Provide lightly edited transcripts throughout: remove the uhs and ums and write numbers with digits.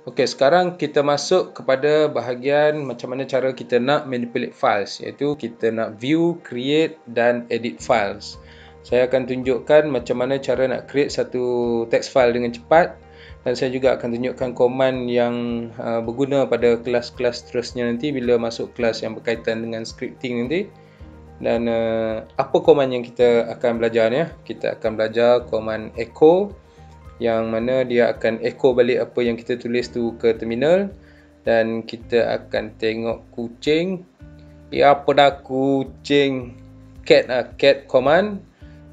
Okey, sekarang kita masuk kepada bahagian macam mana cara kita nak manipulate files, iaitu kita nak view, create dan edit files. Saya akan tunjukkan macam mana cara nak create satu text file dengan cepat, dan saya juga akan tunjukkan command yang berguna pada kelas-kelas seterusnya nanti bila masuk kelas yang berkaitan dengan scripting nanti. Dan apa command yang kita akan belajar ni? Kita akan belajar command echo, yang mana dia akan echo balik apa yang kita tulis tu ke terminal, dan kita akan tengok kucing. Apa dah kucing? Cat command.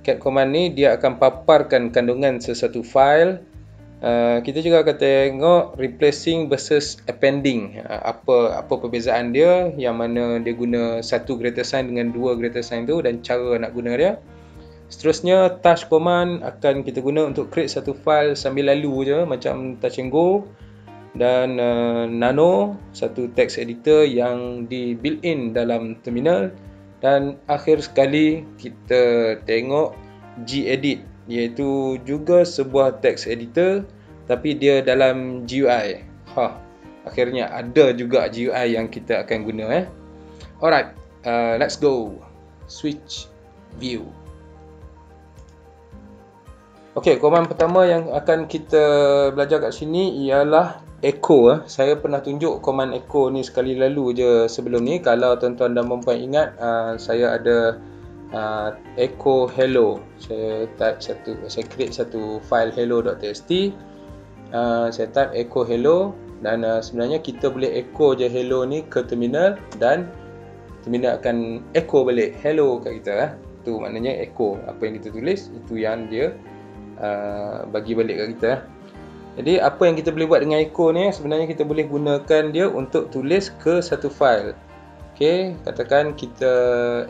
Cat command ni dia akan paparkan kandungan sesuatu file. Kita juga akan tengok replacing versus appending. Apa perbezaan dia, yang mana dia guna satu greater sign dengan dua greater sign tu, dan cara nak guna dia. Seterusnya, touch command akan kita guna untuk create satu file sambil lalu je, macam touch and go. Dan nano, satu text editor yang di built in dalam terminal. Dan akhir sekali kita tengok gedit, iaitu juga sebuah text editor tapi dia dalam GUI. Akhirnya ada juga GUI yang kita akan guna. Alright, let's go. Switch view. Okey, command pertama yang akan kita belajar kat sini ialah echo. Saya pernah tunjuk command echo ni sekali lalu je sebelum ni. Kalau tuan-tuan dan puan-puan ingat, saya ada echo hello. Saya create satu file hello.txt. Saya type echo hello, dan sebenarnya kita boleh echo je hello ni ke terminal, dan terminal akan echo balik hello kat kita. Tu maknanya echo. Apa yang kita tulis, itu yang dia bagi balik kat kita. Jadi apa yang kita boleh buat dengan echo ni, sebenarnya kita boleh gunakan dia untuk tulis ke satu file. Okey, katakan kita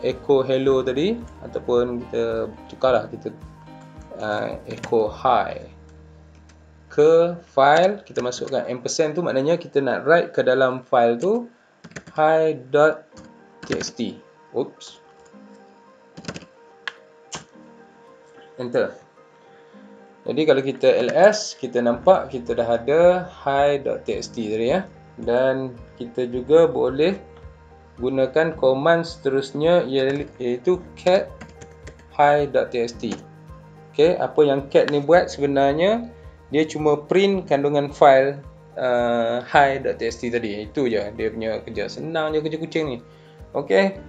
echo hello tadi, ataupun kita tukarlah, kita echo hi ke file. Kita masukkan ampersand tu, maknanya kita nak write ke dalam file tu hi.txt. Oops. Enter. Jadi kalau kita ls, kita nampak kita dah ada hi.txt tadi ya. Dan kita juga boleh gunakan command seterusnya, iaitu cat hi.txt. Okey, apa yang cat ni buat sebenarnya, dia cuma print kandungan file hi.txt tadi. Itu je dia punya kerja. Senang je kerja kucing ni. Okey,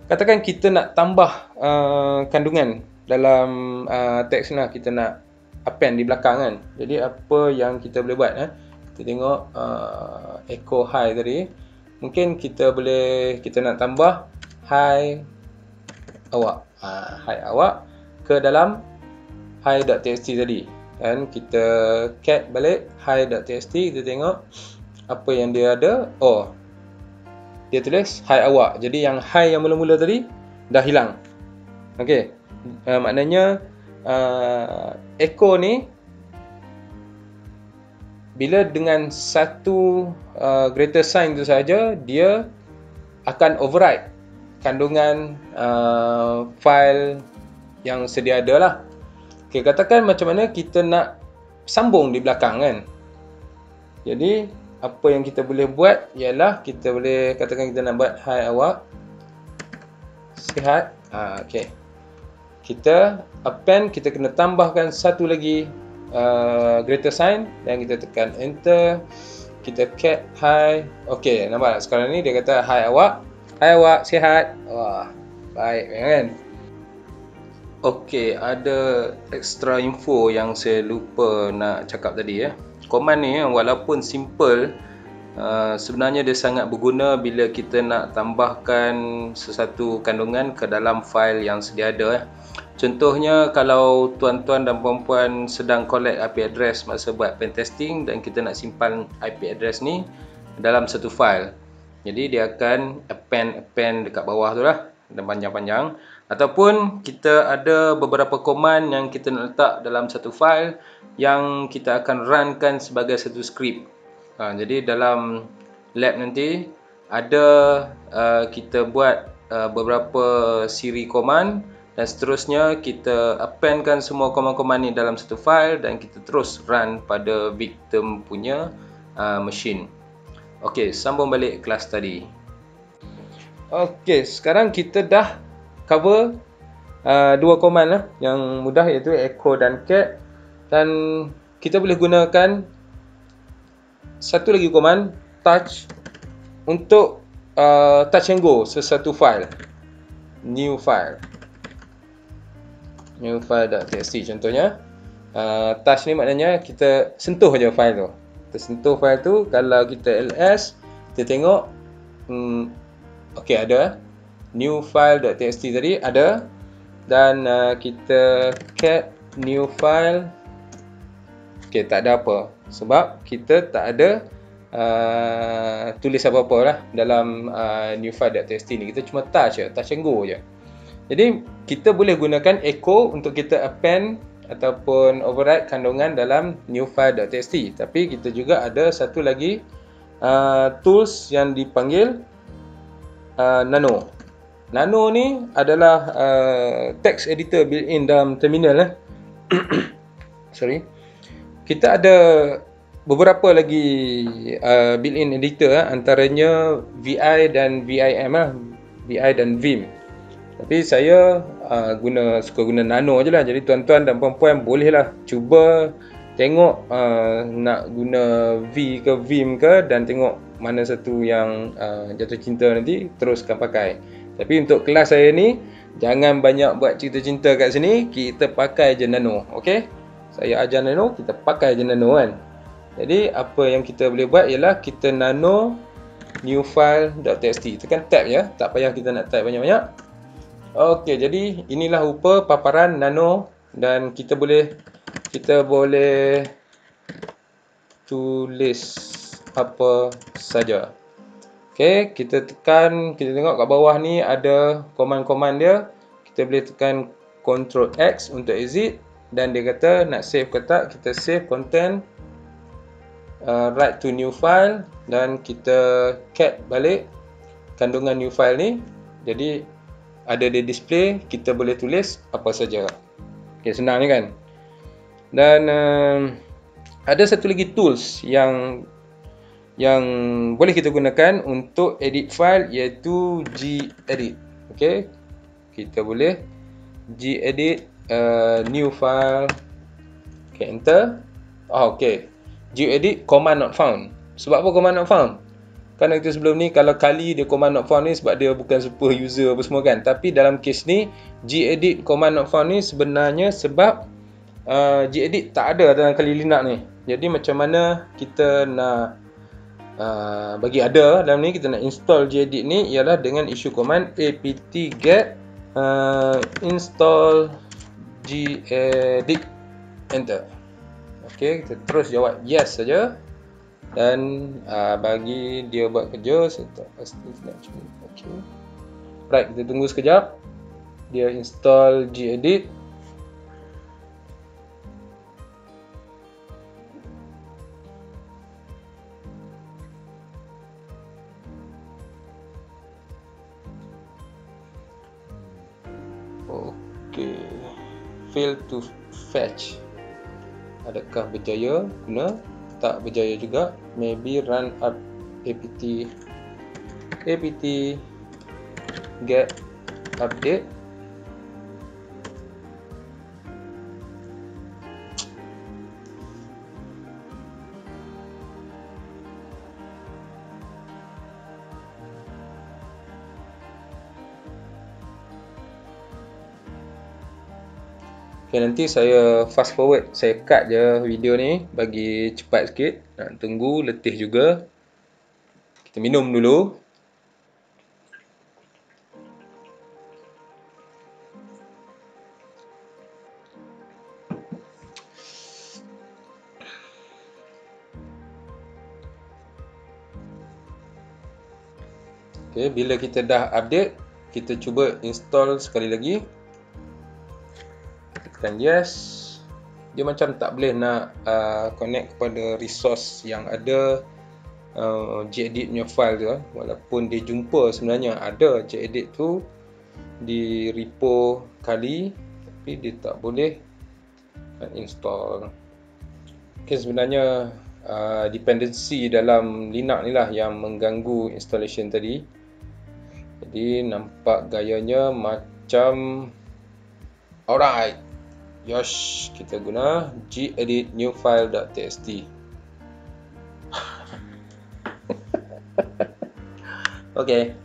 katakan kita nak tambah kandungan dalam teks ni lah. Kita nak append di belakang kan. Jadi apa yang kita boleh buat? Kita tengok echo hi tadi. Mungkin kita nak tambah hi awak. Hi awak ke dalam hi.txt tadi. Dan kita cat balik hi.txt. Kita tengok apa yang dia ada. Oh, dia tulis hi awak. Jadi yang hi yang mula-mula tadi dah hilang. Okey, maknanya echo ni bila dengan satu greater sign tu saja, dia akan override kandungan file yang sedia ada lah. Okay, katakan macam mana kita nak sambung di belakang kan. Jadi apa yang kita boleh buat ialah kita boleh katakan kita nak buat hi awak, sihat. Okay, kita append, kita kena tambahkan satu lagi greater sign, dan kita tekan enter. Kita cat hi. Okey, nampak tak? Sekarang ni dia kata hi awak, sihat. Wah, baik kan? Okey, ada extra info yang saya lupa nak cakap tadi ya. Command ni walaupun simple, sebenarnya dia sangat berguna bila kita nak tambahkan sesuatu kandungan ke dalam file yang sedia ada. Contohnya kalau tuan-tuan dan puan-puan sedang collect IP address masa buat pen testing, dan kita nak simpan IP address ni dalam satu file. Jadi dia akan append dekat bawah tu lah, dan panjang-panjang. Ataupun kita ada beberapa command yang kita nak letak dalam satu file yang kita akan runkan sebagai satu script. Jadi dalam lab nanti ada kita buat beberapa siri command, dan seterusnya kita appendkan semua command-command ni dalam satu file, dan kita terus run pada victim punya machine. Okey, sambung balik kelas tadi. Okey, sekarang kita dah cover dua command lah yang mudah, iaitu echo dan cat, dan kita boleh gunakan satu lagi command touch untuk touch and go sesuatu file. New file.txt contohnya. Touch ni maknanya kita sentuh je file tu. Kita sentuh file tu. Kalau kita ls, kita tengok okey, ada new file.txt tadi ada, dan kita cat new file. Okey, tak ada apa sebab kita tak ada tulis apa-apa lah dalam new file.txt ni. Kita cuma touch and go je. Jadi kita boleh gunakan echo untuk kita append ataupun override kandungan dalam new file.txt. Tapi kita juga ada satu lagi tools yang dipanggil Nano. Nano ni adalah text editor built-in dalam terminal. Sorry. Kita ada beberapa lagi built-in editor, antaranya VI dan VIM VI dan Vim. Tapi saya suka guna Nano je lah. Jadi tuan-tuan dan puan-puan bolehlah cuba tengok nak guna V ke Vim ke, dan tengok mana satu yang jatuh cinta nanti, teruskan pakai. Tapi untuk kelas saya ni, jangan banyak buat cerita cinta kat sini, kita pakai je Nano. Okey, saya ajar Nano, kita pakai je Nano kan. Jadi apa yang kita boleh buat ialah kita nano new file.txt. Tekan tab ya, tak payah kita nak type banyak-banyak. Okey, jadi inilah rupa paparan Nano, dan kita boleh tulis apa saja. Okey, kita tekan, kita tengok kat bawah ni ada command-command dia. Kita boleh tekan Ctrl X untuk exit, dan dia kata nak save ke tak. Kita save content, write to new file, dan kita cat balik kandungan new file ni. Jadi ada di display, kita boleh tulis apa saja. Okey, senang ni kan. Dan ada satu lagi tools yang boleh kita gunakan untuk edit file, iaitu gedit. Okey, kita boleh gedit new file. Okey, enter. Okey, gedit command not found. Sebab apa command not found? Kerana kita sebelum ni, kalau kali dia command not found ni sebab dia bukan super user apa semua kan. Tapi dalam case ni, gedit command not found ni sebenarnya sebab gedit tak ada dalam kali Linux ni. Jadi macam mana kita nak bagi ada dalam ni, kita nak install gedit ni, ialah dengan issue command apt-get install gedit, enter. Okey, kita terus jawab yes saja, dan bagi dia buat kerja. Saya tak pasti nak cuba. Okey, right, kita tunggu sekejap dia install gedit. Okey, fail to fetch. Adakah berjaya guna? Tak berjaya juga. Maybe run up apt get update. Okay, nanti saya fast forward, saya cut je video ni bagi cepat sikit. Nak tunggu letih juga. Kita minum dulu. Okay, bila kita dah update, kita cuba install sekali lagi. Tekan yes. Dia macam tak boleh nak connect kepada resource yang ada gedit punya file tu, walaupun dia jumpa sebenarnya ada gedit tu di repo kali, tapi dia tak boleh install. Okay, sebenarnya dependency dalam Linux ni lah yang mengganggu installation tadi. Jadi nampak gayanya macam alright. Yosh, kita guna gedit new file.txt. Okey.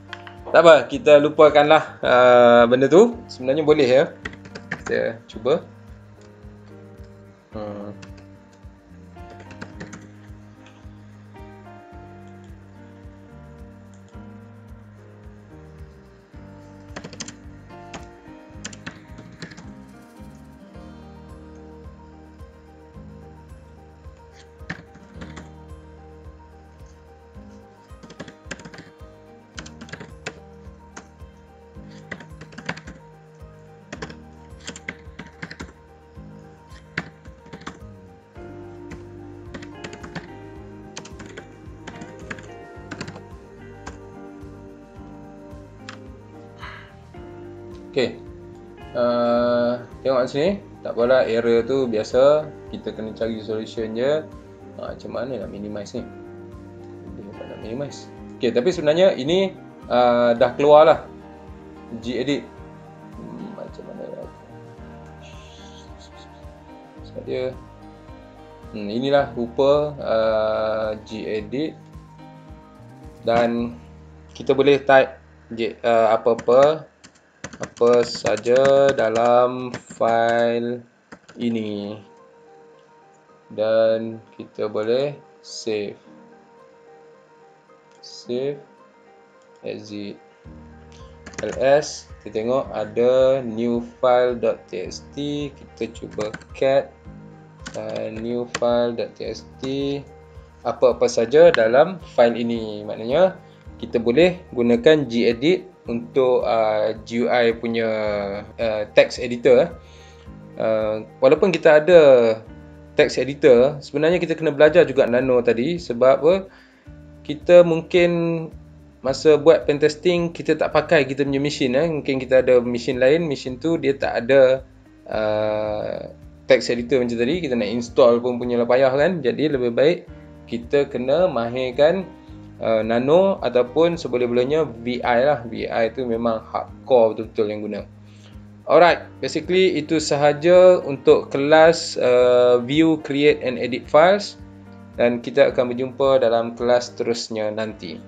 Tak apa, kita lupakanlah benda tu. Sebenarnya boleh ya. Kita cuba. Okey. Tengok sini. Tak apalah, error tu biasa. Kita kena cari solution je. Macam mana nak minimize ni? Dia tak nak minimize. Okey, tapi sebenarnya ini dah keluar lah gedit. Macam mana sebab dia inilah rupa gedit. Dan kita boleh type apa saja dalam file ini, dan kita boleh save, exit, ls. Kita tengok ada new file.txt. Kita cuba cat new file.txt, apa-apa saja dalam file ini. Maknanya kita boleh gunakan gedit untuk GUI punya text editor. Walaupun kita ada text editor, sebenarnya kita kena belajar juga Nano tadi. Sebab apa? Kita mungkin masa buat pen testing kita tak pakai kita punya mesin. Mungkin kita ada mesin lain, mesin tu dia tak ada text editor macam tadi. Kita nak install pun punyalah payah kan. Jadi lebih baik kita kena mahirkan Nano ataupun seboleh-bolehnya VI lah. VI tu memang hardcore betul-betul yang guna. Alright, basically itu sahaja untuk kelas view, create and edit files. Dan kita akan berjumpa dalam kelas terusnya nanti.